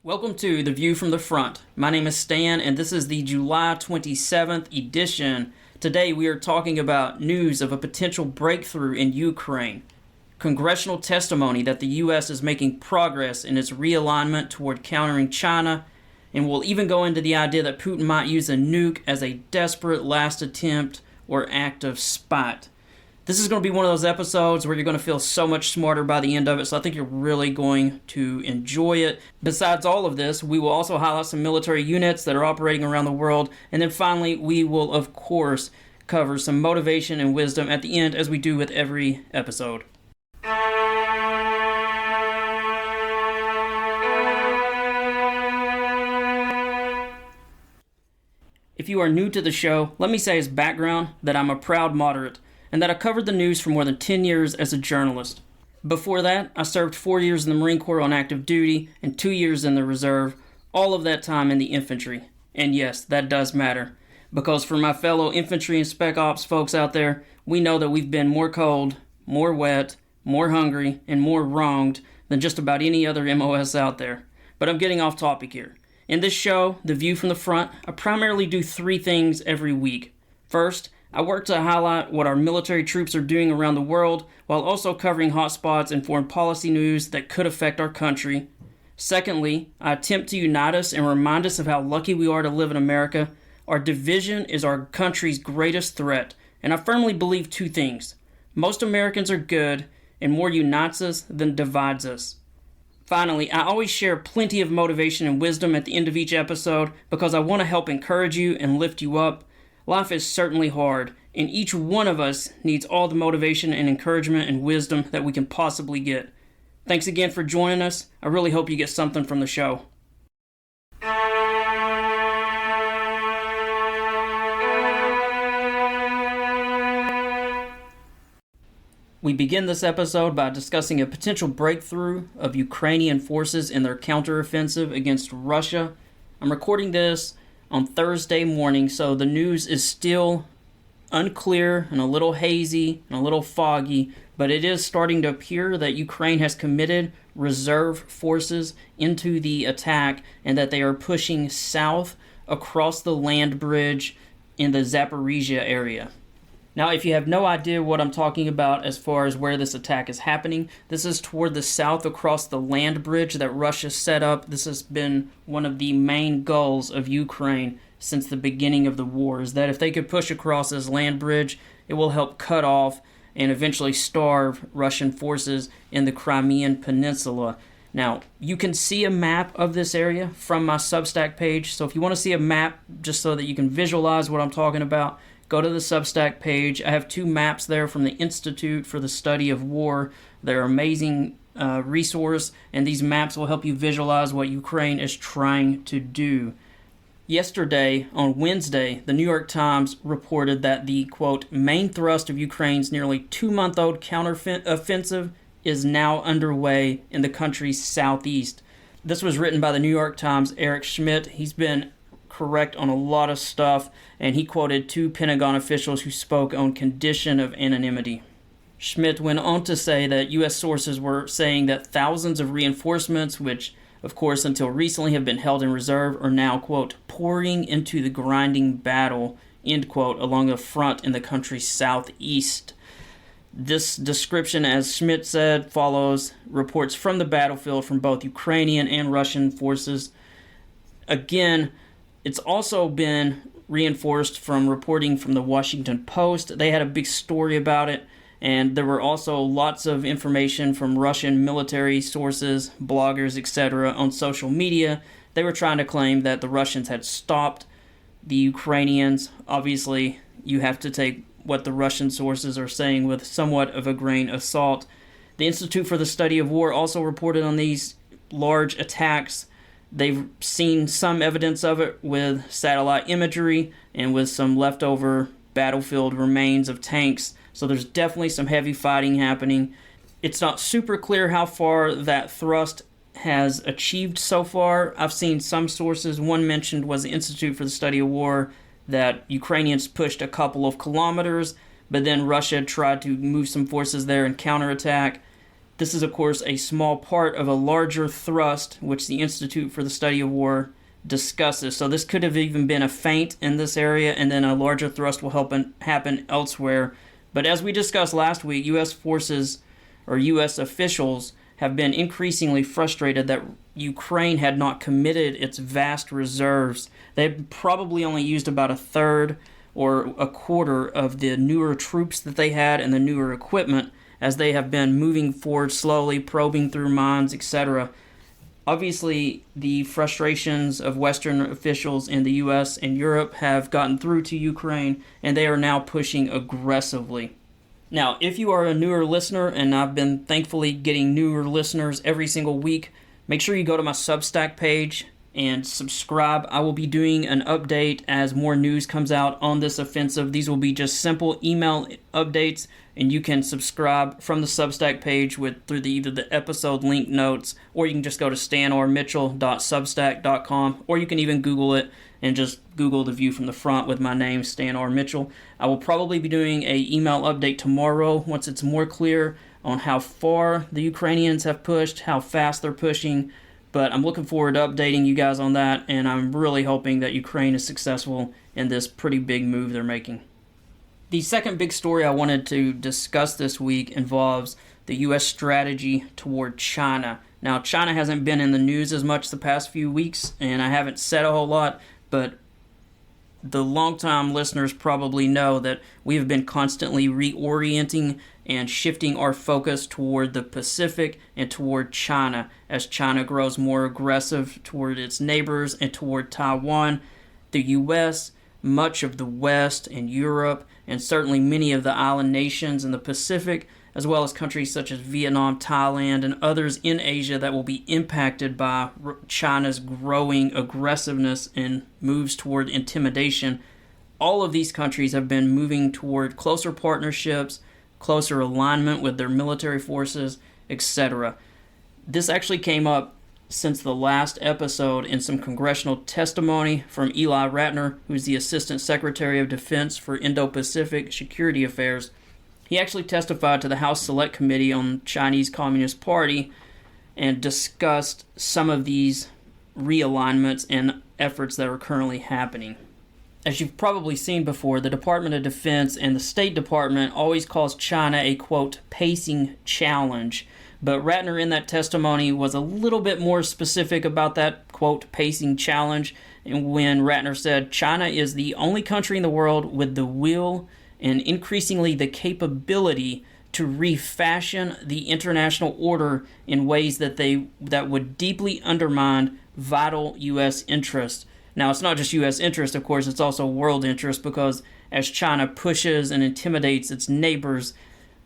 Welcome to The View from the Front. My name is Stan, and this is the July 27th edition. Today we are talking about news of a potential breakthrough in Ukraine, congressional testimony that the U.S. is making progress in its realignment toward countering China, and we'll even go into the idea that Putin might use a nuke as a desperate last attempt or act of spite. This is going to be one of those episodes where you're going to feel so much smarter by the end of it, so I think you're really going to enjoy it. Besides all of this, we will also highlight some military units that are operating around the world, and then finally, we will, of course, cover some motivation and wisdom at the end, as we do with every episode. If you are new to the show, let me say as background that I'm a proud moderate, and that I covered the news for more than 10 years as a journalist. Before that, I served 4 years in the Marine Corps on active duty and 2 years in the reserve, all of that time in the infantry. And yes, that does matter, because for my fellow infantry and spec ops folks out there, we know that we've been more cold, more wet, more hungry, and more wronged than just about any other MOS out there. But I'm getting off topic here. In this show, The View from the Front, I primarily do 3 things every week. First, I work to highlight what our military troops are doing around the world, while also covering hotspots and foreign policy news that could affect our country. Secondly, I attempt to unite us and remind us of how lucky we are to live in America. Our division is our country's greatest threat, and I firmly believe 2 things. Most Americans are good, and more unites us than divides us. Finally, I always share plenty of motivation and wisdom at the end of each episode because I want to help encourage you and lift you up. Life is certainly hard, and each one of us needs all the motivation and encouragement and wisdom that we can possibly get. Thanks again for joining us. I really hope you get something from the show. We begin this episode by discussing a potential breakthrough of Ukrainian forces in their counteroffensive against Russia. I'm recording this on Thursday morning, so the news is still unclear and a little hazy and a little foggy, but it is starting to appear that Ukraine has committed reserve forces into the attack and that they are pushing south across the land bridge in the Zaporizhia area. Now, if you have no idea what I'm talking about as far as where this attack is happening, this is toward the south across the land bridge that Russia set up. This has been one of the main goals of Ukraine since the beginning of the war, is that if they could push across this land bridge, it will help cut off and eventually starve Russian forces in the Crimean Peninsula. Now, you can see a map of this area from my Substack page, so if you want to see a map just so that you can visualize what I'm talking about, go to the Substack page. I have 2 maps there from the Institute for the Study of War. They're an amazing resource, and these maps will help you visualize what Ukraine is trying to do. Yesterday, on Wednesday, the New York Times reported that the, quote, main thrust of Ukraine's nearly 2-month-old counteroffensive is now underway in the country's southeast. This was written by the New York Times' Eric Schmidt. He's been correct on a lot of stuff, and he quoted 2 Pentagon officials who spoke on condition of anonymity. Schmidt went on to say that U.S. sources were saying that thousands of reinforcements, which, of course, until recently have been held in reserve, are now, quote, pouring into the grinding battle, end quote, along the front in the country's southeast. This description, as Schmidt said, follows reports from the battlefield from both Ukrainian and Russian forces. Again, it's also been reinforced from reporting from the Washington Post. They had a big story about it, and there were also lots of information from Russian military sources, bloggers, etc. on social media. They were trying to claim that the Russians had stopped the Ukrainians. Obviously, you have to take what the Russian sources are saying with somewhat of a grain of salt. The Institute for the Study of War also reported on these large attacks. They've seen some evidence of it with satellite imagery and with some leftover battlefield remains of tanks. So there's definitely some heavy fighting happening. It's not super clear how far that thrust has achieved so far. I've seen some sources. One mentioned was the Institute for the Study of War, that Ukrainians pushed a couple of kilometers, but then Russia tried to move some forces there and counterattack. This is, of course, a small part of a larger thrust, which the Institute for the Study of War discusses. So this could have even been a feint in this area, and then a larger thrust will happen elsewhere. But as we discussed last week, U.S. forces or U.S. officials have been increasingly frustrated that Ukraine had not committed its vast reserves. They probably only used about a third or a quarter of the newer troops that they had and the newer equipment, as they have been moving forward slowly, probing through mines, etc. Obviously, the frustrations of Western officials in the U.S. and Europe have gotten through to Ukraine, and they are now pushing aggressively. Now, if you are a newer listener, and I've been thankfully getting newer listeners every single week, make sure you go to my Substack page and subscribe. I will be doing an update as more news comes out on this offensive. These will be just simple email updates, and you can subscribe from the Substack page through either the episode link notes, or you can just go to stanrmitchell.substack.com, or you can even Google it and just Google the view from the front with my name, Stan R. Mitchell. I will probably be doing an email update tomorrow once it's more clear on how far the Ukrainians have pushed, how fast they're pushing. But I'm looking forward to updating you guys on that, and I'm really hoping that Ukraine is successful in this pretty big move they're making. The second big story I wanted to discuss this week involves the U.S. strategy toward China. Now, China hasn't been in the news as much the past few weeks, and I haven't said a whole lot, but the longtime listeners probably know that we have been constantly reorienting and shifting our focus toward the Pacific and toward China as China grows more aggressive toward its neighbors and toward Taiwan. The U.S., much of the West and Europe, and certainly many of the island nations in the Pacific, as well as countries such as Vietnam, Thailand, and others in Asia that will be impacted by China's growing aggressiveness and moves toward intimidation. All of these countries have been moving toward closer partnerships, closer alignment with their military forces, etc. This actually came up since the last episode in some congressional testimony from Eli Ratner, who's the Assistant Secretary of Defense for Indo-Pacific Security Affairs. He actually testified to the House Select Committee on Chinese Communist Party and discussed some of these realignments and efforts that are currently happening. As you've probably seen before, the Department of Defense and the State Department always calls China a, quote, pacing challenge. But Ratner in that testimony was a little bit more specific about that, quote, pacing challenge, and when Ratner said China is the only country in the world with the will and increasingly the capability to refashion the international order in ways that would deeply undermine vital U.S. interests. Now, it's not just U.S. interest, of course, it's also world interest, because as China pushes and intimidates its neighbors,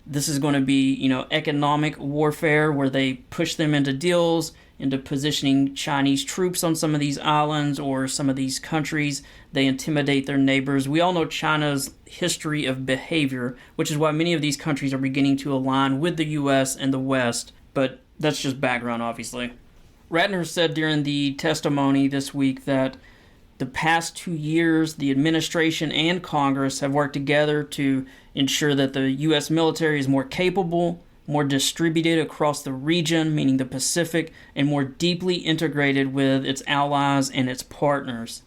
this is going to be, economic warfare where they push them into deals, into positioning Chinese troops on some of these islands or some of these countries. They intimidate their neighbors. We all know China's history of behavior, which is why many of these countries are beginning to align with the U.S. and the West. But that's just background, obviously. Ratner said during the testimony this week that the past 2 years, the administration and Congress have worked together to ensure that the U.S. military is more capable, more distributed across the region, meaning the Pacific, and more deeply integrated with its allies and its partners.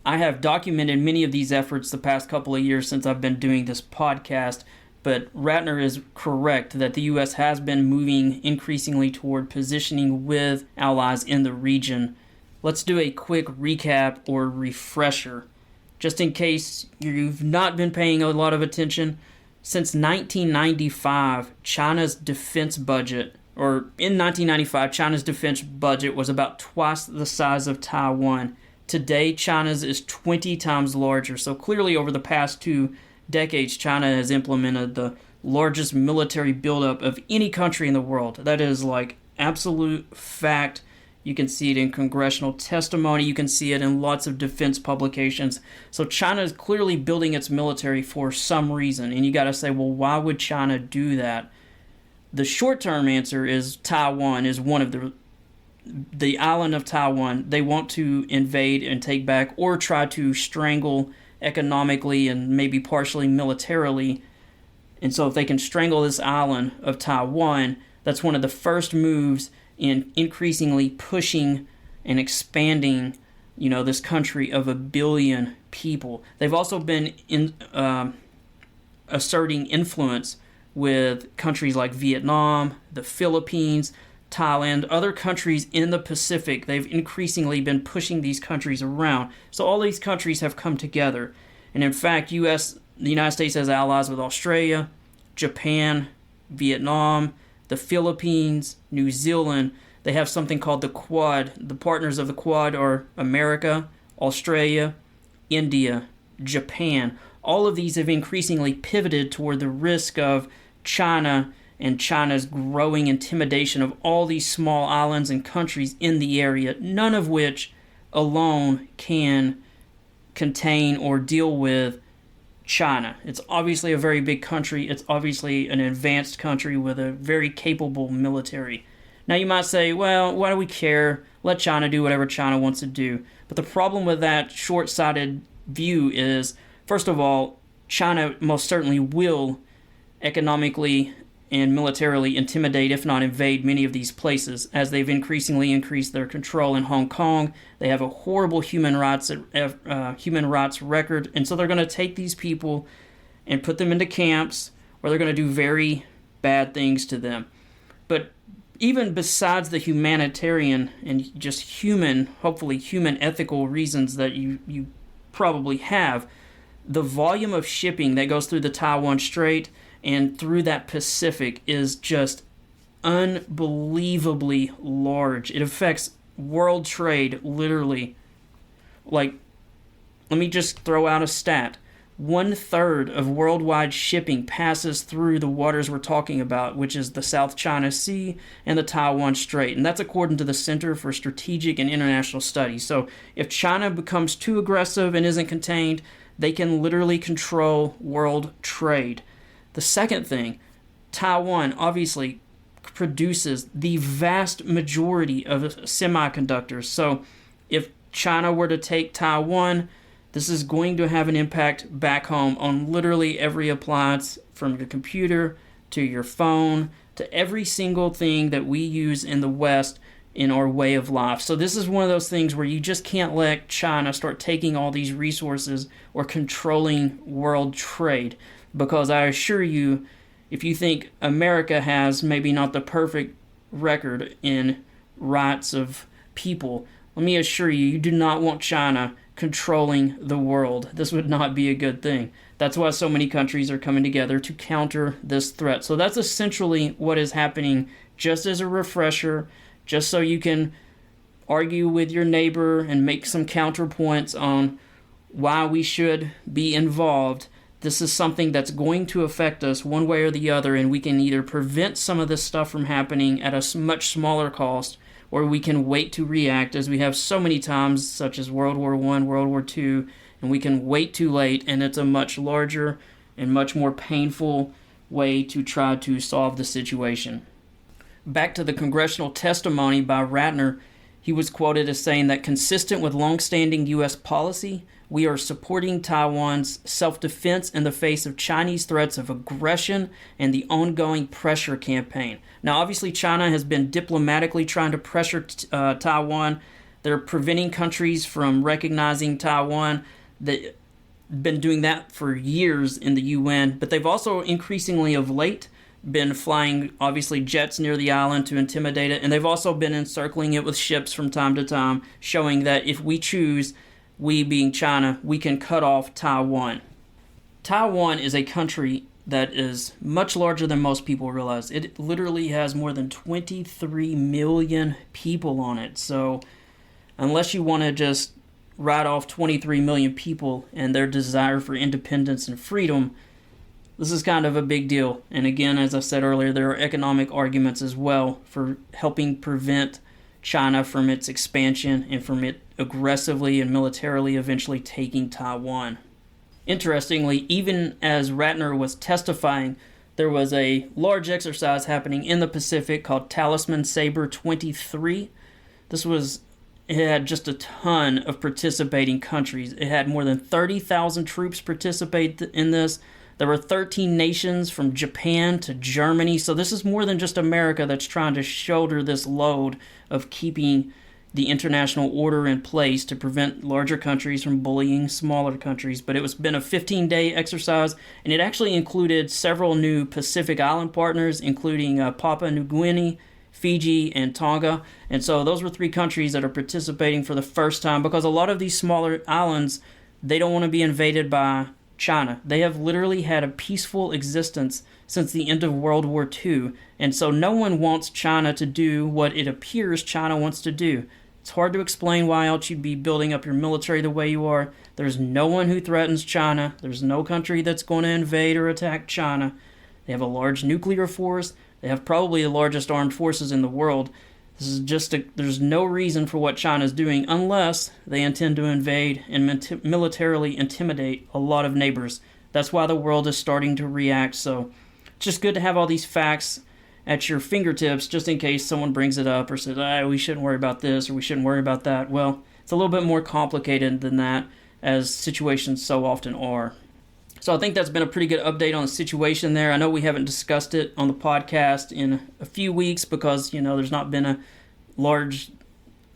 I have documented many of these efforts the past couple of years since I've been doing this podcast, but Ratner is correct that the U.S. has been moving increasingly toward positioning with allies in the region. Let's do a quick recap or refresher. Just in case you've not been paying a lot of attention, since 1995, China's defense budget was about twice the size of Taiwan. Today, China's is 20 times larger. So clearly over the past 2 decades, China has implemented the largest military buildup of any country in the world. That is like absolute fact. You can see it in congressional testimony. You can see it in lots of defense publications. So China is clearly building its military for some reason. And you got to say, well, why would China do that? The short-term answer is Taiwan is one of the island of Taiwan. They want to invade and take back or try to strangle economically and maybe partially militarily. And so if they can strangle this island of Taiwan, That's one of the first moves in increasingly pushing and expanding, this country of 1 billion people. They've also been asserting influence with countries like Vietnam, the Philippines, Thailand, other countries in the Pacific. They've increasingly been pushing these countries around. So all these countries have come together. And in fact, the United States has allies with Australia, Japan, Vietnam, the Philippines, New Zealand. They have something called the Quad. The partners of the Quad are America, Australia, India, Japan. All of these have increasingly pivoted toward the risk of China and China's growing intimidation of all these small islands and countries in the area, none of which alone can contain or deal with China. It's obviously a very big country. It's obviously an advanced country with a very capable military. Now you might say, well, why do we care? Let China do whatever China wants to do. But the problem with that short-sighted view is, first of all, China most certainly will economically and militarily intimidate, if not invade, many of these places as they've increasingly increased their control in Hong Kong. They have a horrible human rights record, and so they're going to take these people and put them into camps, or they're going to do very bad things to them. But even besides the humanitarian and just hopefully human ethical reasons that you probably have, the volume of shipping that goes through the Taiwan Strait and through that Pacific is just unbelievably large. It affects world trade, literally. Let me just throw out a stat. 1/3 of worldwide shipping passes through the waters we're talking about, which is the South China Sea and the Taiwan Strait. And that's according to the Center for Strategic and International Studies. So if China becomes too aggressive and isn't contained, they can literally control world trade. The second thing, Taiwan obviously produces the vast majority of semiconductors. So if China were to take Taiwan, this is going to have an impact back home on literally every appliance, from your computer to your phone to every single thing that we use in the West in our way of life. So this is one of those things where you just can't let China start taking all these resources or controlling world trade. Because I assure you, if you think America has maybe not the perfect record in rights of people, let me assure you, you do not want China controlling the world. This would not be a good thing. That's why so many countries are coming together to counter this threat. So that's essentially what is happening, just as a refresher, just so you can argue with your neighbor and make some counterpoints on why we should be involved. This is something that's going to affect us one way or the other, and we can either prevent some of this stuff from happening at a much smaller cost, or we can wait to react, as we have so many times, such as World War I, World War II, and we can wait too late, and it's a much larger and much more painful way to try to solve the situation. Back to the congressional testimony by Ratner, he was quoted as saying that, consistent with long-standing U.S. policy, we are supporting Taiwan's self-defense in the face of Chinese threats of aggression and the ongoing pressure campaign. Now, obviously, China has been diplomatically trying to pressure Taiwan. They're preventing countries from recognizing Taiwan. They've been doing that for years in the UN, but they've also increasingly of late been flying, obviously, jets near the island to intimidate it, and they've also been encircling it with ships from time to time, showing that if we choose, we being China, we can cut off Taiwan. Taiwan is a country that is much larger than most people realize. It literally has more than 23 million people on it. So unless you want to just write off 23 million people and their desire for independence and freedom, this is kind of a big deal. And again, as I said earlier, there are economic arguments as well for helping prevent China from its expansion and from it aggressively and militarily eventually taking Taiwan. Interestingly, even as Ratner was testifying, there was a large exercise happening in the Pacific called Talisman Sabre 23. It had just a ton of participating countries. It had more than 30,000 troops participate in this. There were 13 nations from Japan to Germany, so this is more than just America that's trying to shoulder this load of keeping the international order in place to prevent larger countries from bullying smaller countries. But it's been a 15-day exercise, and it actually included several new Pacific Island partners, including Papua New Guinea, Fiji, and Tonga. And so those were 3 countries that are participating for the first time, because a lot of these smaller islands, they don't want to be invaded by China. They have literally had a peaceful existence since the end of World War II, and so no one wants China to do what it appears China wants to do. It's hard to explain why else you'd be building up your military the way you are. There's no one who threatens China. There's no country that's going to invade or attack China. They have a large nuclear force. They have probably the largest armed forces in the world. There's no reason for what China's doing unless they intend to invade and militarily intimidate a lot of neighbors. That's why the world is starting to react. So it's just good to have all these facts at your fingertips just in case someone brings it up or says, we shouldn't worry about this or we shouldn't worry about that. Well, it's a little bit more complicated than that, as situations so often are. So I think that's been a pretty good update on the situation there. I know we haven't discussed it on the podcast in a few weeks because, there's not been a large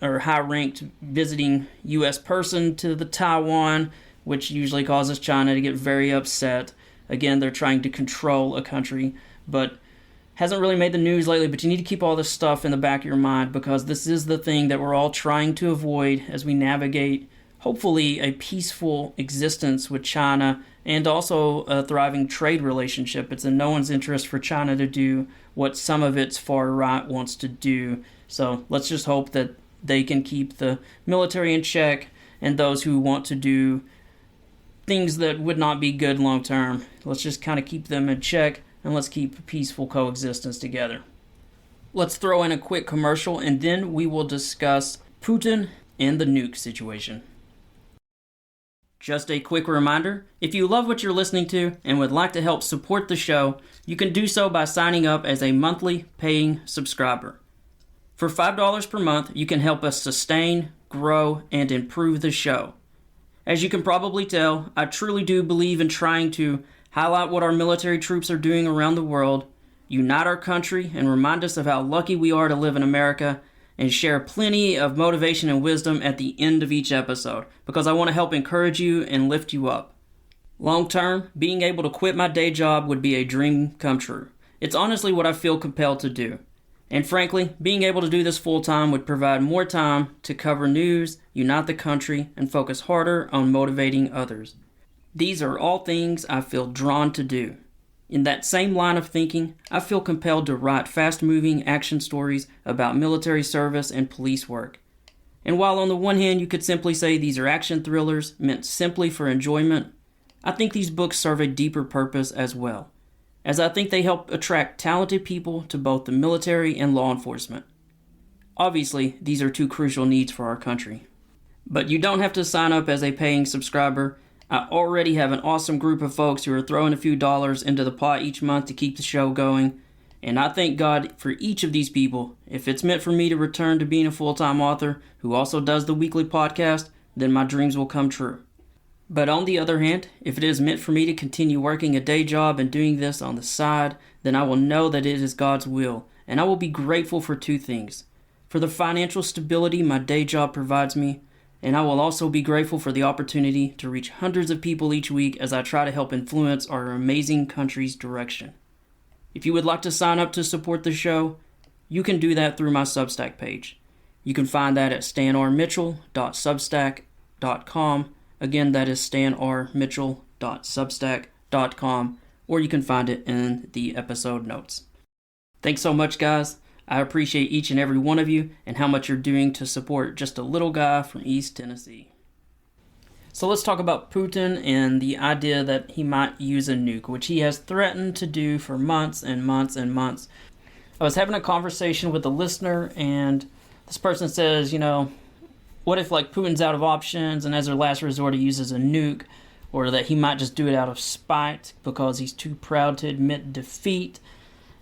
or high-ranked visiting U.S. person to the Taiwan, which usually causes China to get very upset. Again, they're trying to control a country, but hasn't really made the news lately. But you need to keep all this stuff in the back of your mind, because this is the thing that we're all trying to avoid as we navigate, hopefully, a peaceful existence with China and also a thriving trade relationship. It's in no one's interest for China to do what some of its far right wants to do. So let's just hope that they can keep the military in check and those who want to do things that would not be good long term. Let's just kind of keep them in check, and let's keep a peaceful coexistence together. Let's throw in a quick commercial, and then we will discuss Putin and the nuke situation. Just a quick reminder, if you love what you're listening to and would like to help support the show, you can do so by signing up as a monthly paying subscriber. For $5 per month, you can help us sustain, grow, and improve the show. As you can probably tell, I truly do believe in trying to highlight what our military troops are doing around the world, unite our country, and remind us of how lucky we are to live in America, and share plenty of motivation and wisdom at the end of each episode, because I want to help encourage you and lift you up. Long term, being able to quit my day job would be a dream come true. It's honestly what I feel compelled to do. And frankly, being able to do this full time would provide more time to cover news, unite the country, and focus harder on motivating others. These are all things I feel drawn to do. In that same line of thinking, I feel compelled to write fast-moving action stories about military service and police work. And while on the one hand you could simply say these are action thrillers meant simply for enjoyment, I think these books serve a deeper purpose as well, as I think they help attract talented people to both the military and law enforcement. Obviously, these are two crucial needs for our country. But you don't have to sign up as a paying subscriber. I already have an awesome group of folks who are throwing a few dollars into the pot each month to keep the show going, and I thank God for each of these people. If it's meant for me to return to being a full-time author who also does the weekly podcast, then my dreams will come true. But on the other hand, if it is meant for me to continue working a day job and doing this on the side, then I will know that it is God's will, and I will be grateful for 2 things. For the financial stability my day job provides me, and I will also be grateful for the opportunity to reach hundreds of people each week as I try to help influence our amazing country's direction. If you would like to sign up to support the show, you can do that through my Substack page. You can find that at stanrmitchell.substack.com. Again, that is stanrmitchell.substack.com, or you can find it in the episode notes. Thanks so much, guys. I appreciate each and every one of you and how much you're doing to support just a little guy from East Tennessee. So let's talk about Putin and the idea that he might use a nuke, which he has threatened to do for months and months and months. I was having a conversation with a listener, and this person says, what if Putin's out of options and as a last resort he uses a nuke, or that he might just do it out of spite because he's too proud to admit defeat.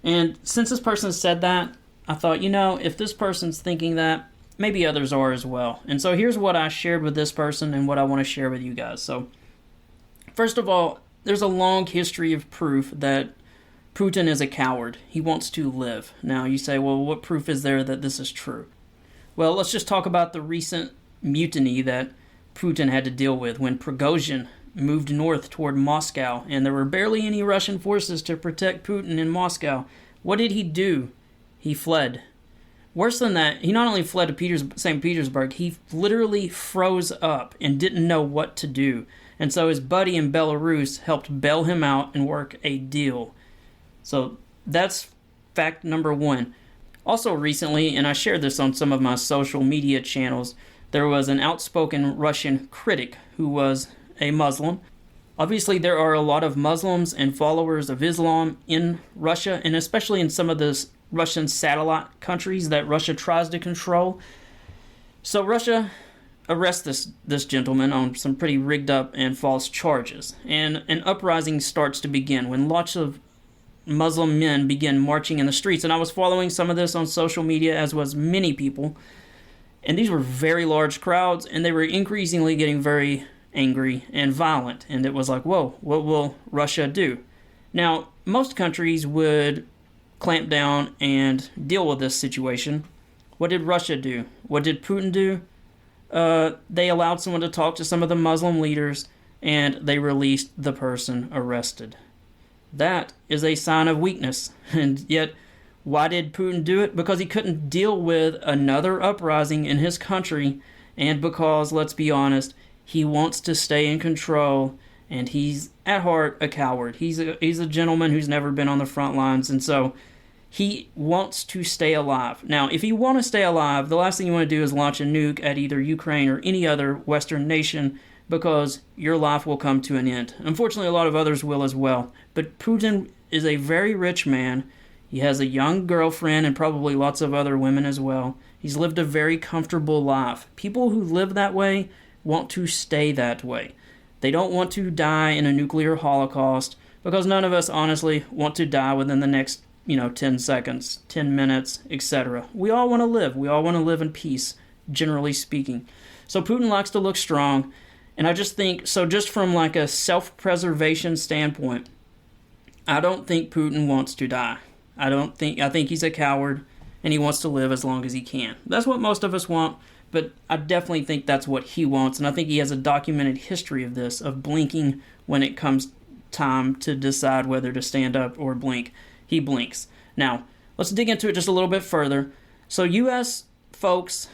And since this person said that, I thought, if this person's thinking that, maybe others are as well. And so here's what I shared with this person and what I want to share with you guys. So first of all, there's a long history of proof that Putin is a coward. He wants to live. Now, you say, well, what proof is there that this is true? Well, let's just talk about the recent mutiny that Putin had to deal with when Prigozhin moved north toward Moscow, and there were barely any Russian forces to protect Putin in Moscow. What did he do? He fled. Worse than that, he not only fled to St. Petersburg, he literally froze up and didn't know what to do. And so his buddy in Belarus helped bail him out and work a deal. So that's fact number one. Also recently, and I shared this on some of my social media channels, there was an outspoken Russian critic who was a Muslim. Obviously, there are a lot of Muslims and followers of Islam in Russia, and especially in some of the Russian satellite countries that Russia tries to control. So Russia arrests this gentleman on some pretty rigged up and false charges, and an uprising starts to begin when lots of Muslim men begin marching in the streets. And I was following some of this on social media, as was many people, and these were very large crowds, and they were increasingly getting very angry and violent. And it was like, whoa, what will Russia do? Now, most countries would clamp down and deal with this situation. What did Russia do? What did Putin do? They allowed someone to talk to some of the Muslim leaders, and they released the person arrested. That is a sign of weakness. And yet, why did Putin do it? Because he couldn't deal with another uprising in his country, and because, let's be honest, he wants to stay in control, and he's at heart a coward. He's a gentleman who's never been on the front lines, and so he wants to stay alive. Now, if you want to stay alive, the last thing you want to do is launch a nuke at either Ukraine or any other Western nation, because your life will come to an end. Unfortunately, a lot of others will as well. But Putin is a very rich man. He has a young girlfriend and probably lots of other women as well. He's lived a very comfortable life. People who live that way want to stay that way. They don't want to die in a nuclear holocaust, because none of us honestly want to die within the next 10 seconds, 10 minutes, etc. We all want to live. We all want to live in peace, generally speaking. So Putin likes to look strong. And I just think, so just from like a self-preservation standpoint, I don't think Putin wants to die. I think he's a coward, and he wants to live as long as he can. That's what most of us want, but I definitely think that's what he wants. And I think he has a documented history of this, of blinking when it comes time to decide whether to stand up or blink. He blinks. Now, let's dig into it just a little bit further. So U.S. folks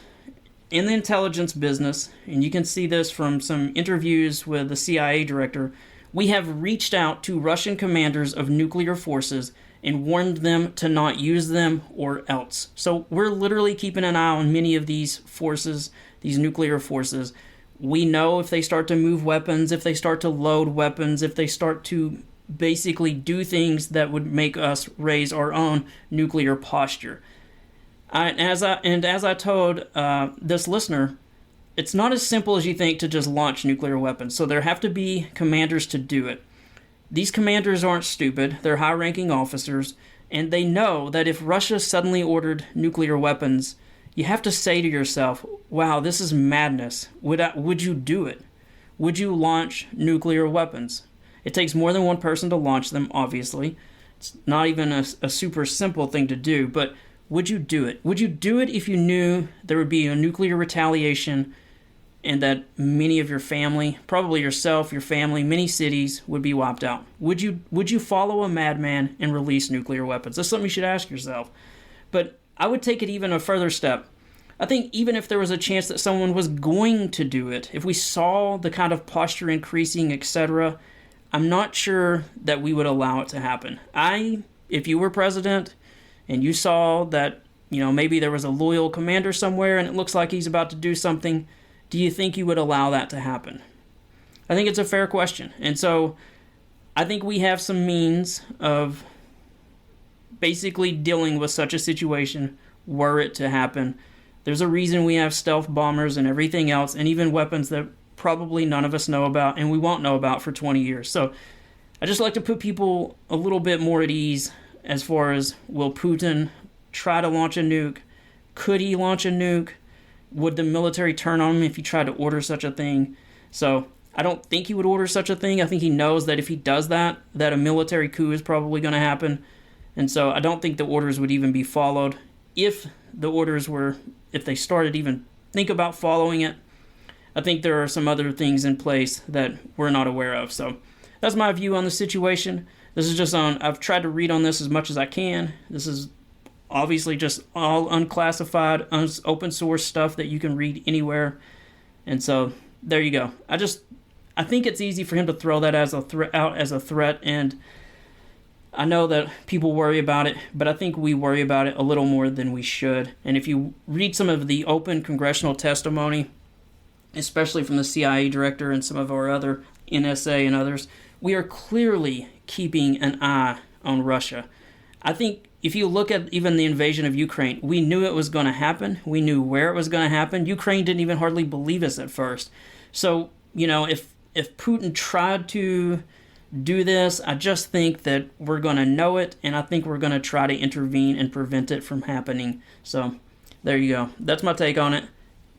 in the intelligence business, and you can see this from some interviews with the CIA director, we have reached out to Russian commanders of nuclear forces and warned them to not use them or else. So we're literally keeping an eye on many of these forces, these nuclear forces. We know if they start to move weapons, if they start to load weapons, if they start to basically do things that would make us raise our own nuclear posture. As I told this listener, it's not as simple as you think to just launch nuclear weapons. So there have to be commanders to do it. These commanders aren't stupid. They're high-ranking officers, and they know that if Russia suddenly ordered nuclear weapons, you have to say to yourself, wow, this is madness. Would you do it? Would you launch nuclear weapons? It takes more than one person to launch them, obviously. It's not even a super simple thing to do, but would you do it? Would you do it if you knew there would be a nuclear retaliation and that many of your family, probably yourself, your family, many cities would be wiped out? Would you follow a madman and release nuclear weapons? That's something you should ask yourself. But I would take it even a further step. I think even if there was a chance that someone was going to do it, if we saw the kind of posture increasing, etc., I'm not sure that we would allow it to happen. If you were president and you saw that, maybe there was a loyal commander somewhere and it looks like he's about to do something, do you think you would allow that to happen? I think it's a fair question. And so I think we have some means of basically dealing with such a situation were it to happen. There's a reason we have stealth bombers and everything else, and even weapons that probably none of us know about and we won't know about for 20 years. So I just like to put people a little bit more at ease as far as, will Putin try to launch a nuke? Could he launch a nuke? Would the military turn on him if he tried to order such a thing? So I don't think he would order such a thing. I think he knows that if he does that, that a military coup is probably going to happen. And so I don't think the orders would even be followed. If the orders were, if they started even think about following it, I think there are some other things in place that we're not aware of. So that's my view on the situation. This is just I've tried to read on this as much as I can. This is obviously just all unclassified, open source stuff that you can read anywhere. And so there you go. I think it's easy for him to throw that out as a threat, and I know that people worry about it, but I think we worry about it a little more than we should. And if you read some of the open congressional testimony, especially from the CIA director and some of our other NSA and others, we are clearly keeping an eye on Russia. I think if you look at even the invasion of Ukraine, we knew it was going to happen. We knew where it was going to happen. Ukraine didn't even hardly believe us at first. So, if Putin tried to do this, I just think that we're going to know it, and I think we're going to try to intervene and prevent it from happening. So there you go. That's my take on it.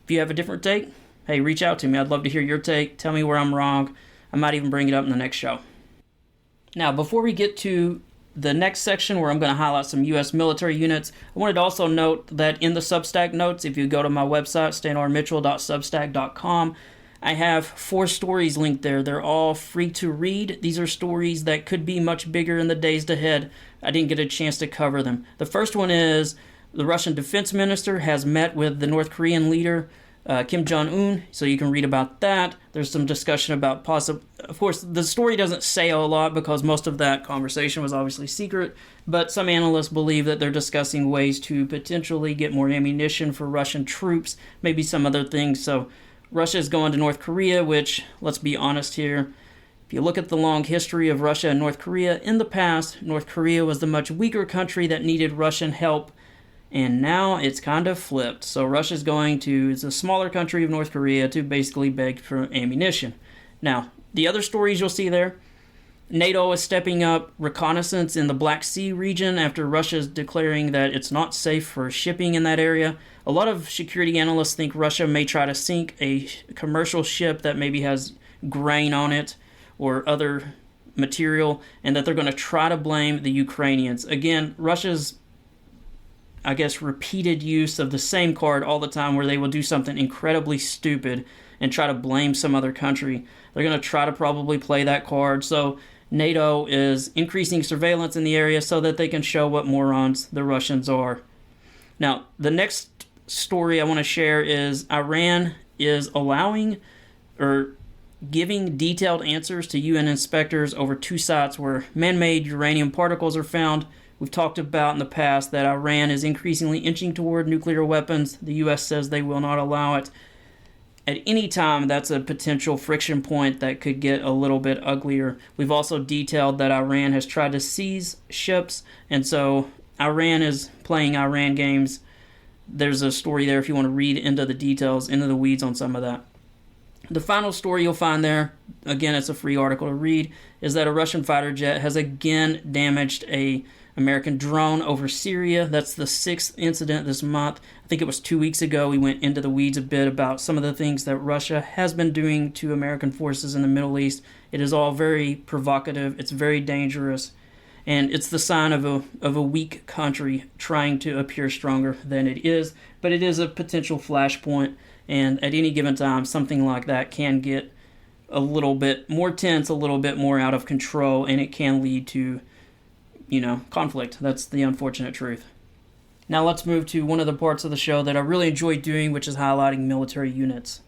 If you have a different take, hey, reach out to me. I'd love to hear your take. Tell me where I'm wrong. I might even bring it up in the next show. Now, before we get to the next section where I'm going to highlight some U.S. military units, I wanted to also note that in the Substack notes, if you go to my website, stanrmitchell.substack.com, I have 4 stories linked there. They're all free to read. These are stories that could be much bigger in the days ahead. I didn't get a chance to cover them. The first one is the Russian defense minister has met with the North Korean leader, Kim Jong-un, so you can read about that. There's some discussion about of course, the story doesn't say a lot because most of that conversation was obviously secret, but some analysts believe that they're discussing ways to potentially get more ammunition for Russian troops, maybe some other things. So Russia is going to North Korea, which, let's be honest here, if you look at the long history of Russia and North Korea, in the past, North Korea was the much weaker country that needed Russian help, and now it's kind of flipped. So Russia's going to the smaller country of North Korea to basically beg for ammunition. Now, the other stories you'll see there, NATO is stepping up reconnaissance in the Black Sea region after Russia's declaring that it's not safe for shipping in that area. A lot of security analysts think Russia may try to sink a commercial ship that maybe has grain on it or other material, and that they're going to try to blame the Ukrainians. Again, Russia's, I guess, repeated use of the same card all the time where they will do something incredibly stupid and try to blame some other country. They're going to try to probably play that card. So NATO is increasing surveillance in the area so that they can show what morons the Russians are. Now, the next story I want to share is Iran is allowing or giving detailed answers to UN inspectors over 2 sites where man-made uranium particles are found. We've talked about in the past that Iran is increasingly inching toward nuclear weapons. The U.S. says they will not allow it. At any time, that's a potential friction point that could get a little bit uglier. We've also detailed that Iran has tried to seize ships, and so Iran is playing Iran games. There's a story there if you want to read into the details, into the weeds on some of that. The final story you'll find there, again, it's a free article to read, is that a Russian fighter jet has again damaged a American drone over Syria. That's the 6th incident this month. I think it was 2 weeks ago. We went into the weeds a bit about some of the things that Russia has been doing to American forces in the Middle East. It is all very provocative. It's very dangerous. And it's the sign of a weak country trying to appear stronger than it is. But it is a potential flashpoint. And at any given time, something like that can get a little bit more tense, a little bit more out of control, and it can lead to conflict. That's the unfortunate truth. Now let's move to one of the parts of the show that I really enjoy doing, which is highlighting military units.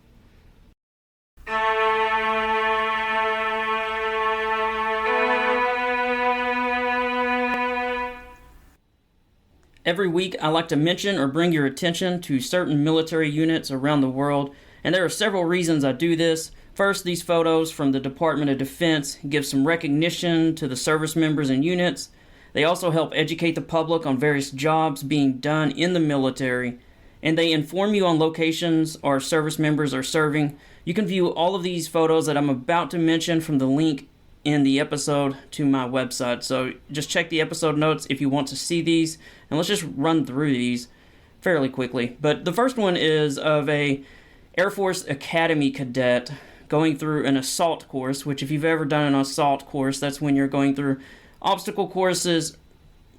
Every week I like to mention or bring your attention to certain military units around the world, and there are several reasons I do this. First, these photos from the Department of Defense give some recognition to the service members and units. They also help educate the public on various jobs being done in the military, and they inform you on locations our service members are serving. You can view all of these photos that I'm about to mention from the link in the episode to my website. So just check the episode notes if you want to see these, and let's just run through these fairly quickly. But the first one is of a Air Force Academy cadet going through an assault course, which if you've ever done an assault course, that's when you're going through obstacle courses,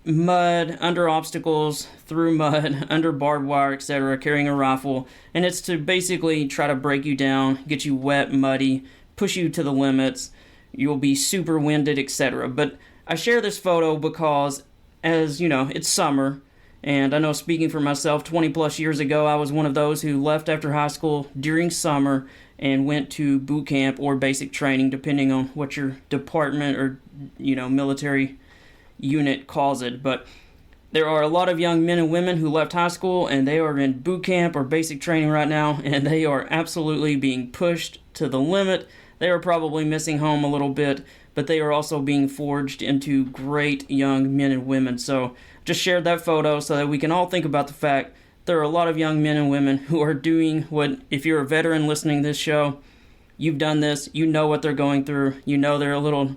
mud, under obstacles, through mud, under barbed wire, etc., carrying a rifle, and it's to basically try to break you down, get you wet, muddy, push you to the limits, you'll be super winded, etc. But I share this photo because, as you know, it's summer, and I know, speaking for myself, 20 plus years ago, I was one of those who left after high school during summer and went to boot camp or basic training, depending on what your department or, military unit calls it. But there are a lot of young men and women who left high school and they are in boot camp or basic training right now, and they are absolutely being pushed to the limit. They are probably missing home a little bit, but they are also being forged into great young men and women. So just shared that photo so that we can all think about the fact there are a lot of young men and women who are doing what, if you're a veteran listening to this show, you've done this, you know what they're going through, you know they're a little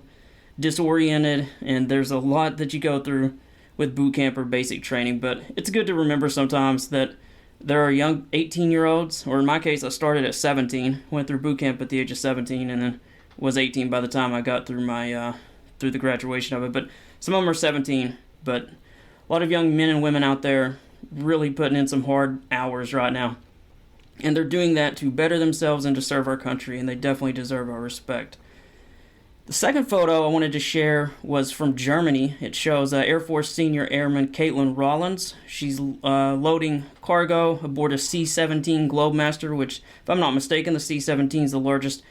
disoriented, and there's a lot that you go through with boot camp or basic training. But it's good to remember sometimes that there are young 18-year-olds, or in my case, I started at 17, went through boot camp at the age of 17, and then was 18 by the time I got through my through the graduation of it. But some of them are 17, but a lot of young men and women out there really putting in some hard hours right now. And they're doing that to better themselves and to serve our country, and they definitely deserve our respect. The second photo I wanted to share was from Germany. It shows Air Force Senior Airman Caitlin Rollins. She's loading cargo aboard a C-17 Globemaster, which, if I'm not mistaken, the C-17 is the largest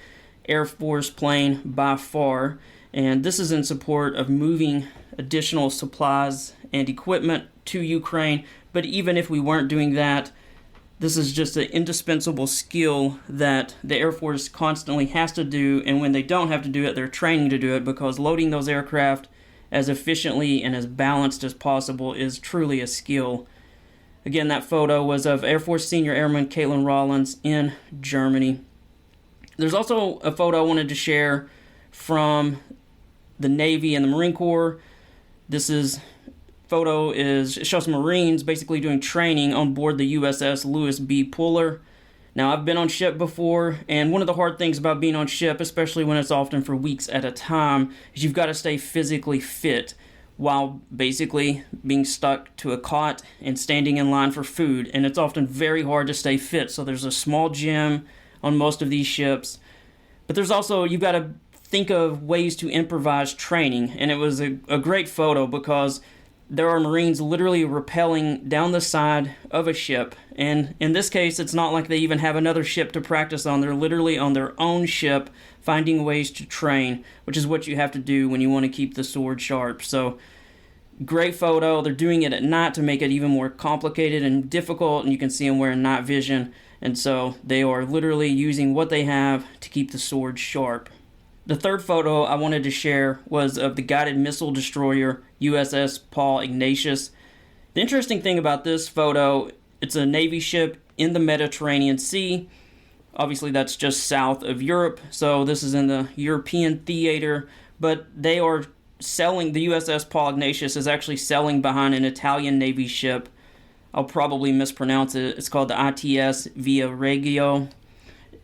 Air Force plane by far. And this is in support of moving additional supplies and equipment to Ukraine. But even if we weren't doing that, this is just an indispensable skill that the Air Force constantly has to do, and when they don't have to do it, they're training to do it, because loading those aircraft as efficiently and as balanced as possible is truly a skill. Again, that photo was of Air Force Senior Airman Caitlin Rollins in Germany. There's also a photo I wanted to share from the Navy and the Marine Corps. This photo shows Marines basically doing training on board the USS Lewis B. Puller. Now, I've been on ship before, and one of the hard things about being on ship, especially when it's often for weeks at a time, is you've got to stay physically fit while basically being stuck to a cot and standing in line for food, and it's often very hard to stay fit. So there's a small gym on most of these ships, but there's also, you've got to think of ways to improvise training, and it was a great photo because there are Marines literally rappelling down the side of a ship, and in this case, it's not like they even have another ship to practice on. They're literally on their own ship, finding ways to train, which is what you have to do when you want to keep the sword sharp. So, great photo. They're doing it at night to make it even more complicated and difficult, and you can see them wearing night vision, and so they are literally using what they have to keep the sword sharp. The third photo I wanted to share was of the guided missile destroyer USS Paul Ignatius. The interesting thing about this photo, it's a Navy ship in the Mediterranean Sea. Obviously, that's just south of Europe, so this is in the European theater, but they are selling, the USS Paul Ignatius is actually selling behind an Italian Navy ship. I'll probably mispronounce it. It's called the ITS Via Reggio.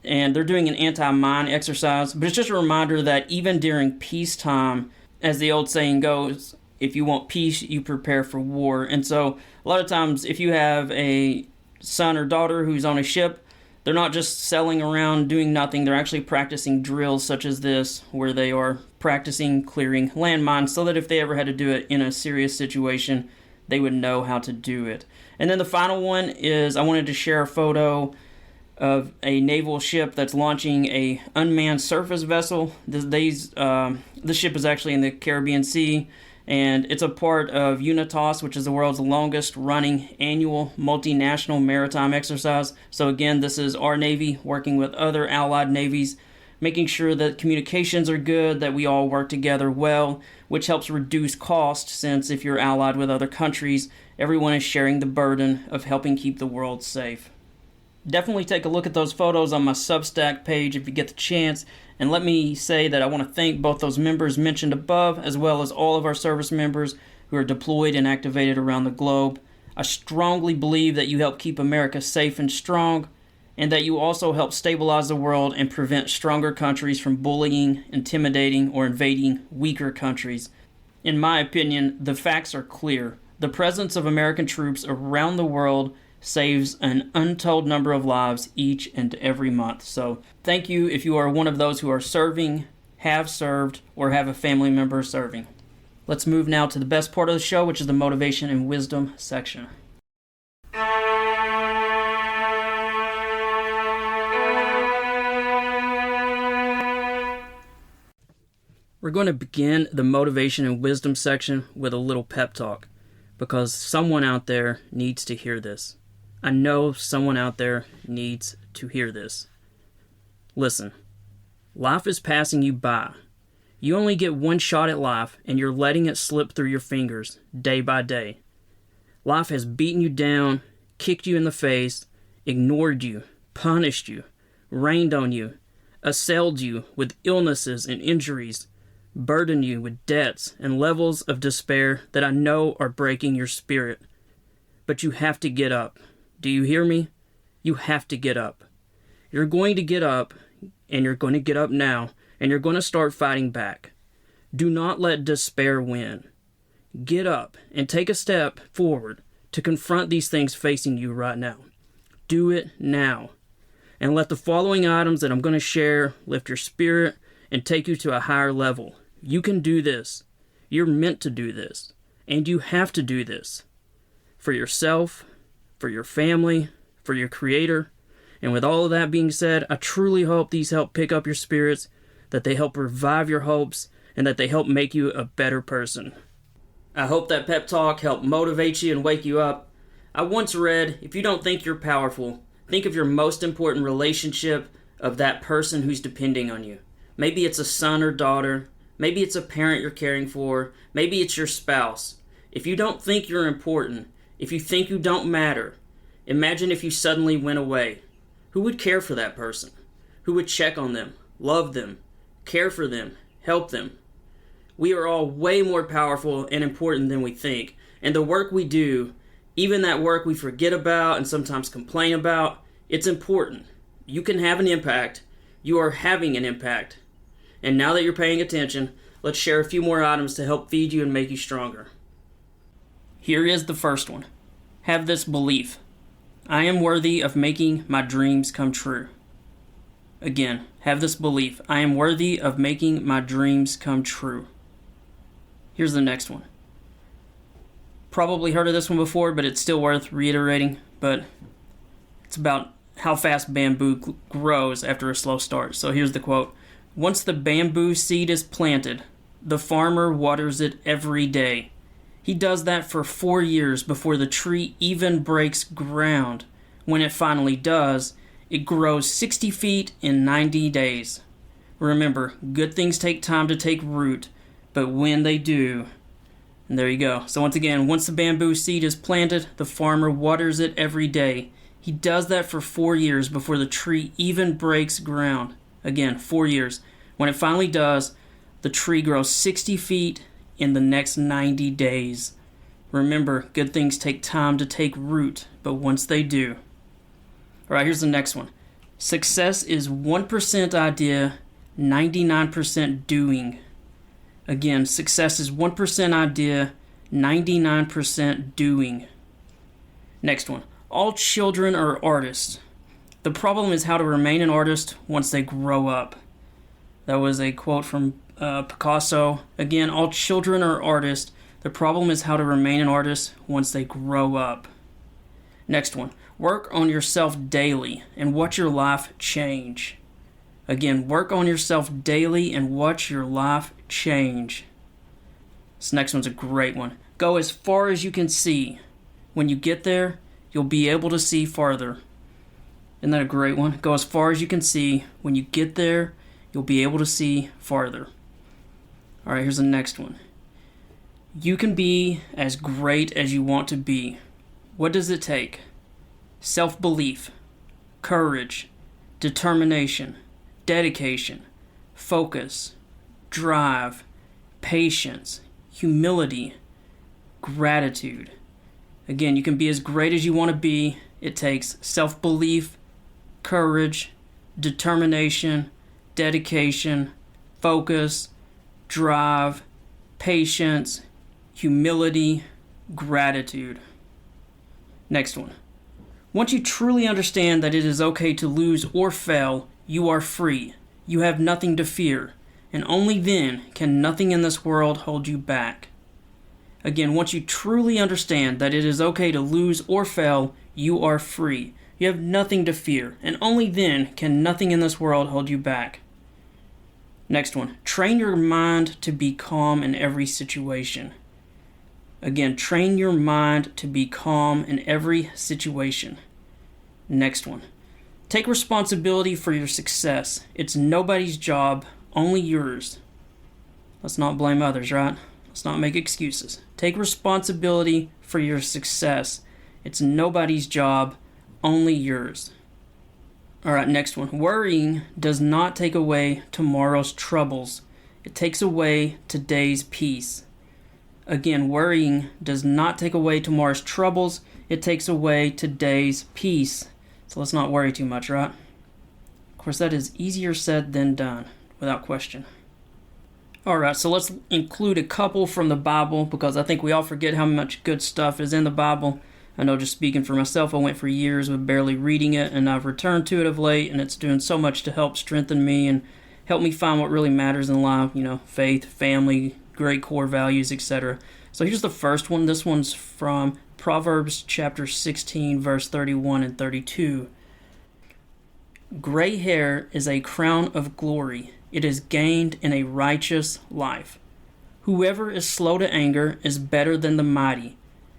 And they're doing an anti-mine exercise, but it's just a reminder that even during peacetime, as the old saying goes, if you want peace, you prepare for war. And so a lot of times, if you have a son or daughter who's on a ship, they're not just sailing around doing nothing. They're actually practicing drills such as this, where they are practicing clearing landmines so that if they ever had to do it in a serious situation, they would know how to do it. And then the final one is, I wanted to share a photo of a naval ship that's launching a unmanned surface vessel. This ship is actually in the Caribbean Sea, and it's a part of UNITAS, which is the world's longest running annual multinational maritime exercise. So again, this is our Navy working with other allied navies, making sure that communications are good, that we all work together well, which helps reduce cost, since if you're allied with other countries, everyone is sharing the burden of helping keep the world safe. Definitely take a look at those photos on my Substack page if you get the chance. And let me say that I want to thank both those members mentioned above, as well as all of our service members who are deployed and activated around the globe. I strongly believe that you help keep America safe and strong, and that you also help stabilize the world and prevent stronger countries from bullying, intimidating, or invading weaker countries. In my opinion, the facts are clear. The presence of American troops around the world saves an untold number of lives each and every month. So thank you if you are one of those who are serving, have served, or have a family member serving. Let's move now to the best part of the show, which is the motivation and wisdom section. We're going to begin the motivation and wisdom section with a little pep talk, because someone out there needs to hear this. I know someone out there needs to hear this. Listen, life is passing you by. You only get one shot at life, and you're letting it slip through your fingers day by day. Life has beaten you down, kicked you in the face, ignored you, punished you, rained on you, assailed you with illnesses and injuries, burdened you with debts and levels of despair that I know are breaking your spirit. But you have to get up. Do you hear me? You have to get up. You're going to get up, and you're going to get up now, and you're going to start fighting back. Do not let despair win. Get up and take a step forward to confront these things facing you right now. Do it now. And let the following items that I'm going to share lift your spirit and take you to a higher level. You can do this. You're meant to do this. And you have to do this. For yourself, for your family, for your Creator. And with all of that being said, I truly hope these help pick up your spirits, that they help revive your hopes, and that they help make you a better person. I hope that pep talk helped motivate you and wake you up. I once read, if you don't think you're powerful, think of your most important relationship of that person who's depending on you. Maybe it's a son or daughter. Maybe it's a parent you're caring for. Maybe it's your spouse. If you don't think you're important, if you think you don't matter, imagine if you suddenly went away. Who would care for that person? Who would check on them, love them, care for them, help them? We are all way more powerful and important than we think. And the work we do, even that work we forget about and sometimes complain about, it's important. You can have an impact. You are having an impact. And now that you're paying attention, let's share a few more items to help feed you and make you stronger. Here is the first one. Have this belief. I am worthy of making my dreams come true. Again, have this belief. I am worthy of making my dreams come true. Here's the next one. Probably heard of this one before, but it's still worth reiterating. But it's about how fast bamboo grows after a slow start. So here's the quote. Once the bamboo seed is planted, the farmer waters it every day. He does that for 4 years before the tree even breaks ground. When it finally does, it grows 60 feet in 90 days. Remember, good things take time to take root, but when they do, and there you go. So once again, once the bamboo seed is planted, the farmer waters it every day. He does that for 4 years before the tree even breaks ground. Again, 4 years. When it finally does, the tree grows 60 feet in the next 90 days. Remember, good things take time to take root, but once they do. All right, here's the next one. Success is 1% idea, 99% doing. Again, success is 1% idea, 99% doing. Next one. All children are artists. The problem is how to remain an artist once they grow up. That was a quote from Picasso. Again, all children are artists. The problem is how to remain an artist once they grow up. Next one. Work on yourself daily and watch your life change. Again, work on yourself daily and watch your life change. This next one's a great one. Go as far as you can see. When you get there, you'll be able to see farther. Isn't that a great one? Go as far as you can see. When you get there, you'll be able to see farther. All right, here's the next one. You can be as great as you want to be. What does it take? Self-belief, courage, determination, dedication, focus, drive, patience, humility, gratitude. Again, you can be as great as you want to be. It takes self-belief, courage, determination, dedication, focus, drive, patience, humility, gratitude. Next one. Once you truly understand that it is okay to lose or fail, you are free. You have nothing to fear, and only then can nothing in this world hold you back. Again, once you truly understand that it is okay to lose or fail, you are free. You have nothing to fear, and only then can nothing in this world hold you back. Next one. Train your mind to be calm in every situation. Again, train your mind to be calm in every situation. Next one. Take responsibility for your success. It's nobody's job, only yours. Let's not blame others, right? Let's not make excuses. Take responsibility for your success. It's nobody's job, only yours. All right, next one. Worrying does not take away tomorrow's troubles. It takes away today's peace. Again, worrying does not take away tomorrow's troubles. It takes away today's peace. So let's not worry too much, right? Of course, that is easier said than done, without question. All right, so let's include a couple from the Bible because I think we all forget how much good stuff is in the Bible. I know, just speaking for myself, I went for years with barely reading it, and I've returned to it of late, and it's doing so much to help strengthen me and help me find what really matters in life, faith, family, great core values, etc. So here's the first one. This one's from Proverbs chapter 16, verse 31 and 32. Gray hair is a crown of glory. It is gained in a righteous life. Whoever is slow to anger is better than the mighty,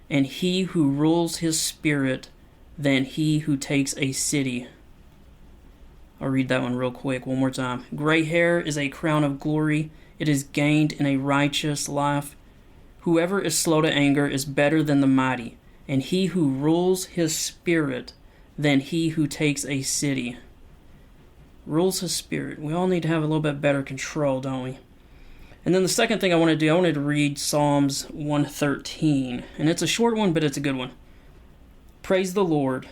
and he who rules his spirit than he who takes a city. I'll read that one real quick one more time. Gray hair is a crown of glory. It is gained in a righteous life. Whoever is slow to anger is better than the mighty, and he who rules his spirit than he who takes a city. Rules his spirit. We all need to have a little bit better control, don't we? And then the second thing I wanted to read Psalms 113. And it's a short one, but it's a good one. Praise the Lord.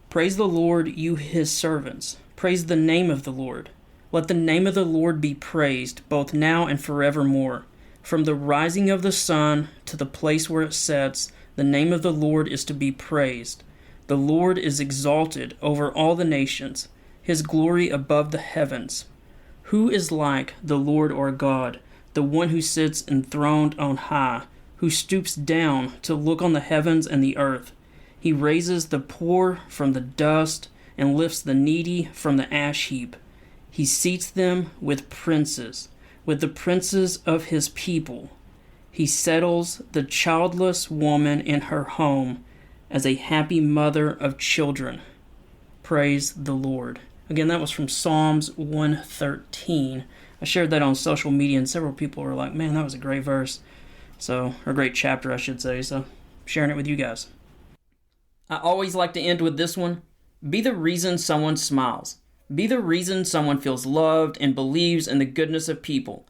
Praise the Lord, you his servants. Praise the name of the Lord. Let the name of the Lord be praised, both now and forevermore. From the rising of the sun to the place where it sets, the name of the Lord is to be praised. The Lord is exalted over all the nations, his glory above the heavens. Who is like the Lord our God, the one who sits enthroned on high, who stoops down to look on the heavens and the earth? He raises the poor from the dust and lifts the needy from the ash heap. He seats them with princes, with the princes of his people. He settles the childless woman in her home as a happy mother of children. Praise the Lord. Again, that was from Psalms 113. I shared that on social media, and several people were like, man, that was a great verse. Or great chapter, I should say. So, sharing it with you guys. I always like to end with this one. Be the reason someone smiles. Be the reason someone feels loved and believes in the goodness of people.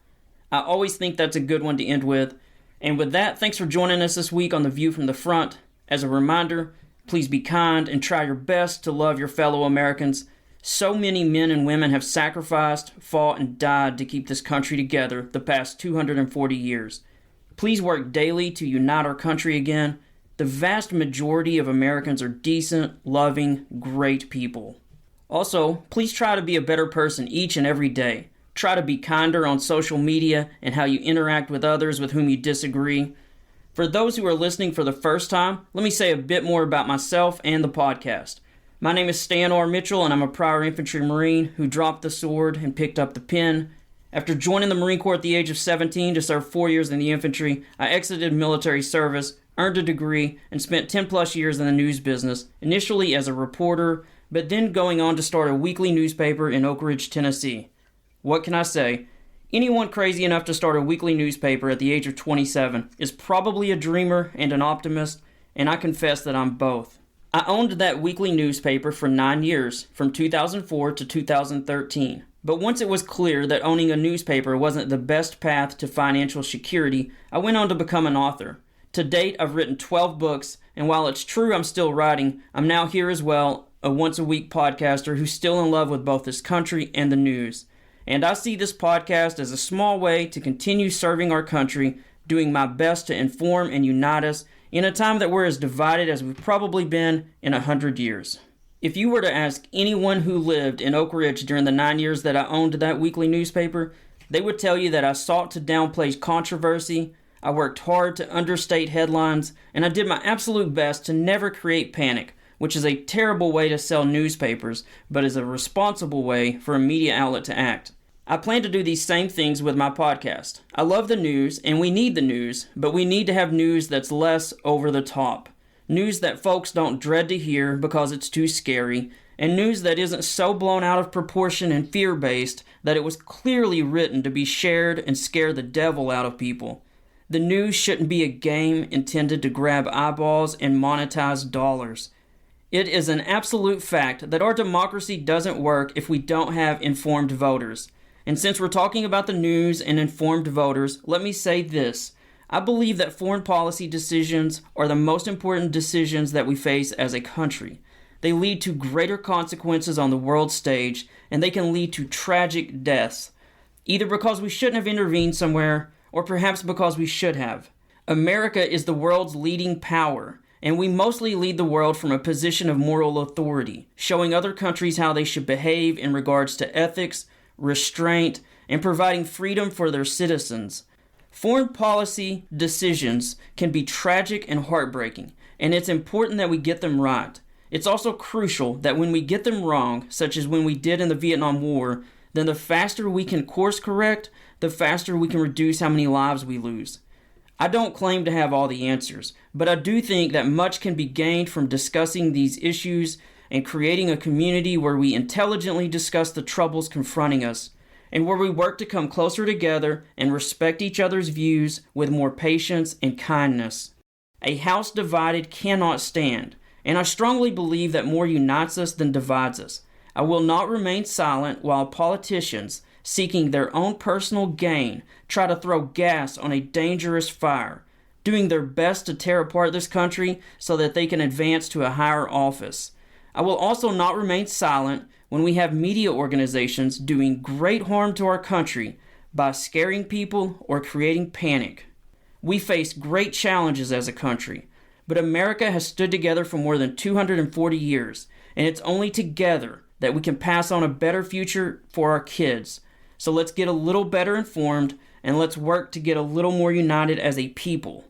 I always think that's a good one to end with. And with that, thanks for joining us this week on The View from the Front. As a reminder, please be kind and try your best to love your fellow Americans. So many men and women have sacrificed, fought, and died to keep this country together the past 240 years. Please work daily to unite our country again. The vast majority of Americans are decent, loving, great people. Also, please try to be a better person each and every day. Try to be kinder on social media and how you interact with others with whom you disagree. For those who are listening for the first time, let me say a bit more about myself and the podcast. My name is Stan R. Mitchell, and I'm a prior infantry Marine who dropped the sword and picked up the pen. After joining the Marine Corps at the age of 17 to serve 4 years in the infantry, I exited military service, earned a degree, and spent 10 plus years in the news business, initially as a reporter, but then going on to start a weekly newspaper in Oak Ridge, Tennessee. What can I say? Anyone crazy enough to start a weekly newspaper at the age of 27 is probably a dreamer and an optimist, and I confess that I'm both. I owned that weekly newspaper for 9 years, from 2004 to 2013. But once it was clear that owning a newspaper wasn't the best path to financial security, I went on to become an author. To date, I've written 12 books, and while it's true I'm still writing, I'm now here as well, a once-a-week podcaster who's still in love with both his country and the news. And I see this podcast as a small way to continue serving our country, doing my best to inform and unite us in a time that we're as divided as we've probably been in 100 years. If you were to ask anyone who lived in Oak Ridge during the 9 years that I owned that weekly newspaper, they would tell you that I sought to downplay controversy, I worked hard to understate headlines, and I did my absolute best to never create panic, which is a terrible way to sell newspapers, but is a responsible way for a media outlet to act. I plan to do these same things with my podcast. I love the news, and we need the news, but we need to have news that's less over the top. News that folks don't dread to hear because it's too scary, and news that isn't so blown out of proportion and fear-based that it was clearly written to be shared and scare the devil out of people. The news shouldn't be a game intended to grab eyeballs and monetize dollars. It is an absolute fact that our democracy doesn't work if we don't have informed voters. And since we're talking about the news and informed voters, let me say this. I believe that foreign policy decisions are the most important decisions that we face as a country. They lead to greater consequences on the world stage, and they can lead to tragic deaths, either because we shouldn't have intervened somewhere, or perhaps because we should have. America is the world's leading power, and we mostly lead the world from a position of moral authority, showing other countries how they should behave in regards to ethics, restraint, and providing freedom for their citizens. Foreign policy decisions can be tragic and heartbreaking, and it's important that we get them right. It's also crucial that when we get them wrong, such as when we did in the Vietnam War, then the faster we can course correct, the faster we can reduce how many lives we lose. I don't claim to have all the answers, but I do think that much can be gained from discussing these issues and creating a community where we intelligently discuss the troubles confronting us, and where we work to come closer together and respect each other's views with more patience and kindness. A house divided cannot stand, and I strongly believe that more unites us than divides us. I will not remain silent while politicians, seeking their own personal gain, try to throw gas on a dangerous fire, doing their best to tear apart this country so that they can advance to a higher office. I will also not remain silent when we have media organizations doing great harm to our country by scaring people or creating panic. We face great challenges as a country, but America has stood together for more than 240 years, and it's only together that we can pass on a better future for our kids. So let's get a little better informed, and let's work to get a little more united as a people.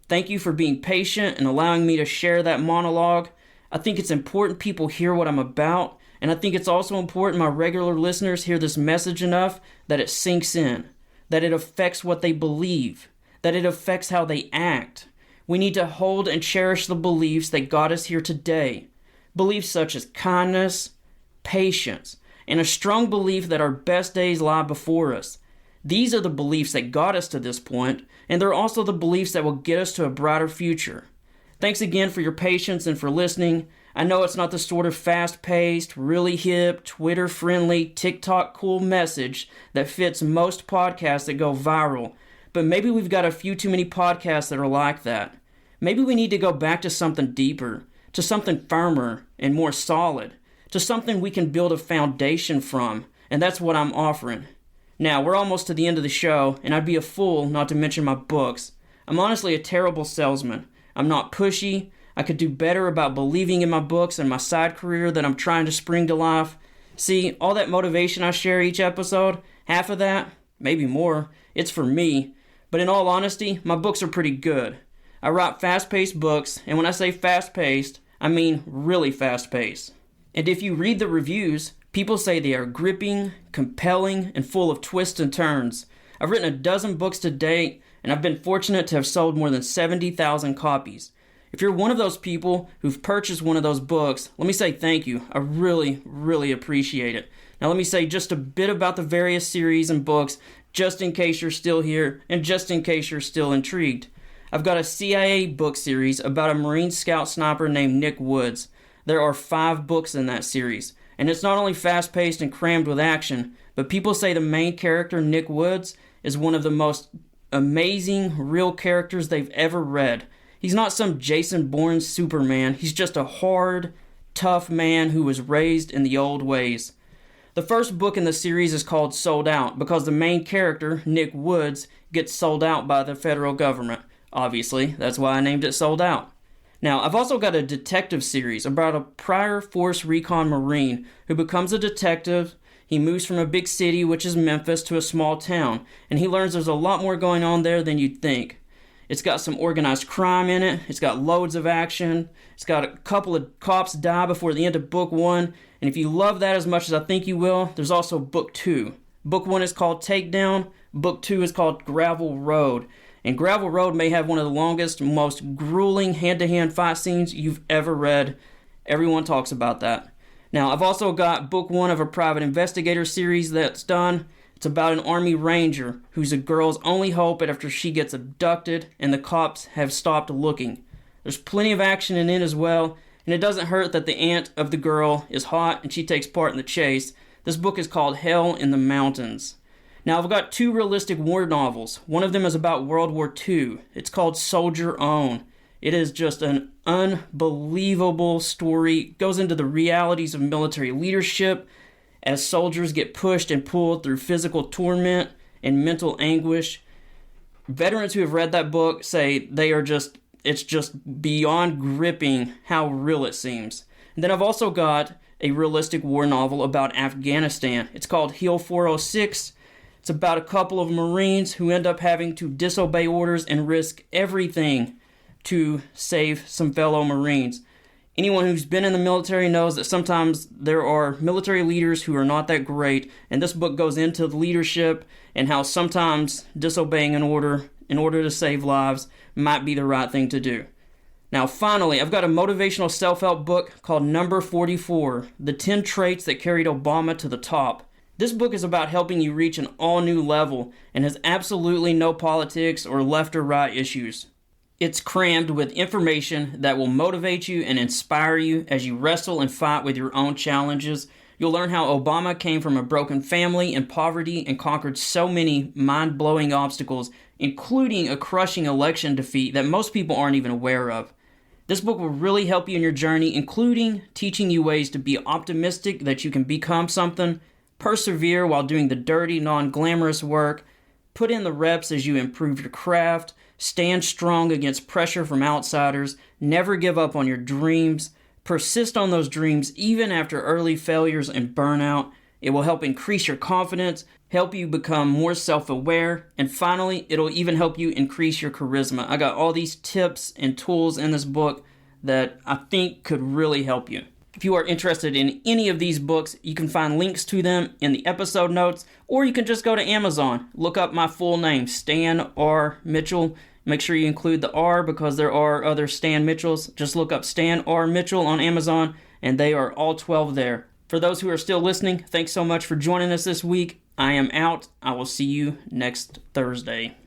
Thank you for being patient and allowing me to share that monologue. I think it's important people hear what I'm about, and I think it's also important my regular listeners hear this message enough that it sinks in, that it affects what they believe, that it affects how they act. We need to hold and cherish the beliefs that got us here today. Beliefs such as kindness, patience, and a strong belief that our best days lie before us. These are the beliefs that got us to this point, and they're also the beliefs that will get us to a brighter future. Thanks again for your patience and for listening. I know it's not the sort of fast-paced, really hip, Twitter-friendly, TikTok-cool message that fits most podcasts that go viral, but maybe we've got a few too many podcasts that are like that. Maybe we need to go back to something deeper, to something firmer and more solid, to something we can build a foundation from, and that's what I'm offering. Now, we're almost to the end of the show, and I'd be a fool not to mention my books. I'm honestly a terrible salesman. I'm not pushy. I could do better about believing in my books and my side career that I'm trying to spring to life. See, all that motivation I share each episode, half of that, maybe more, it's for me. But in all honesty, my books are pretty good. I write fast-paced books, and when I say fast-paced, I mean really fast-paced. And if you read the reviews, people say they are gripping, compelling, and full of twists and turns. I've written a dozen books to date, and I've been fortunate to have sold more than 70,000 copies. If you're one of those people who've purchased one of those books, let me say thank you. I really, really appreciate it. Now let me say just a bit about the various series and books, just in case you're still here, and just in case you're still intrigued. I've got a CIA book series about a Marine Scout sniper named Nick Woods. There are 5 books in that series, and it's not only fast-paced and crammed with action, but people say the main character, Nick Woods, is one of the most amazing, real characters they've ever read. He's not some Jason Bourne Superman. He's just a hard, tough man who was raised in the old ways. The first book in the series is called Sold Out because the main character, Nick Woods, gets sold out by the federal government. Obviously, that's why I named it Sold Out. Now, I've also got a detective series about a prior Force Recon Marine who becomes a detective. He moves from a big city, which is Memphis, to a small town, and he learns there's a lot more going on there than you'd think. It's got some organized crime in it. It's got loads of action. It's got a couple of cops die before the end of book 1. And if you love that as much as I think you will, there's also book 2. Book 1 is called Takedown. Book 2 is called Gravel Road. And Gravel Road may have one of the longest, most grueling hand-to-hand fight scenes you've ever read. Everyone talks about that. Now, I've also got book 1 of a private investigator series that's done. It's about an Army Ranger who's a girl's only hope after she gets abducted and the cops have stopped looking. There's plenty of action in it as well, and it doesn't hurt that the aunt of the girl is hot and she takes part in the chase. This book is called Hell in the Mountains. Now, I've got 2 realistic war novels. One of them is about World War II. It's called Soldier On. It is just an unbelievable story. It goes into the realities of military leadership as soldiers get pushed and pulled through physical torment and mental anguish. Veterans who have read that book say it's just beyond gripping how real it seems. And then I've also got a realistic war novel about Afghanistan. It's called Hill 406. It's about a couple of Marines who end up having to disobey orders and risk everything to save some fellow Marines. Anyone who's been in the military knows that sometimes there are military leaders who are not that great, and this book goes into the leadership and how sometimes disobeying an order in order to save lives might be the right thing to do. Now, finally, I've got a motivational self-help book called Number 44, The 10 Traits That Carried Obama to the Top. This book is about helping you reach an all-new level and has absolutely no politics or left or right issues. It's crammed with information that will motivate you and inspire you as you wrestle and fight with your own challenges. You'll learn how Obama came from a broken family and poverty and conquered so many mind-blowing obstacles, including a crushing election defeat that most people aren't even aware of. This book will really help you in your journey, including teaching you ways to be optimistic that you can become something, persevere while doing the dirty, non-glamorous work, put in the reps as you improve your craft, stand strong against pressure from outsiders, never give up on your dreams, persist on those dreams even after early failures and burnout. It will help increase your confidence, help you become more self-aware, and finally, it'll even help you increase your charisma. I got all these tips and tools in this book that I think could really help you. If you are interested in any of these books, you can find links to them in the episode notes, or you can just go to Amazon. Look up my full name, Stan R. Mitchell. Make sure you include the R because there are other Stan Mitchells. Just look up Stan R. Mitchell on Amazon, and they are all 12 there. For those who are still listening, thanks so much for joining us this week. I am out. I will see you next Thursday.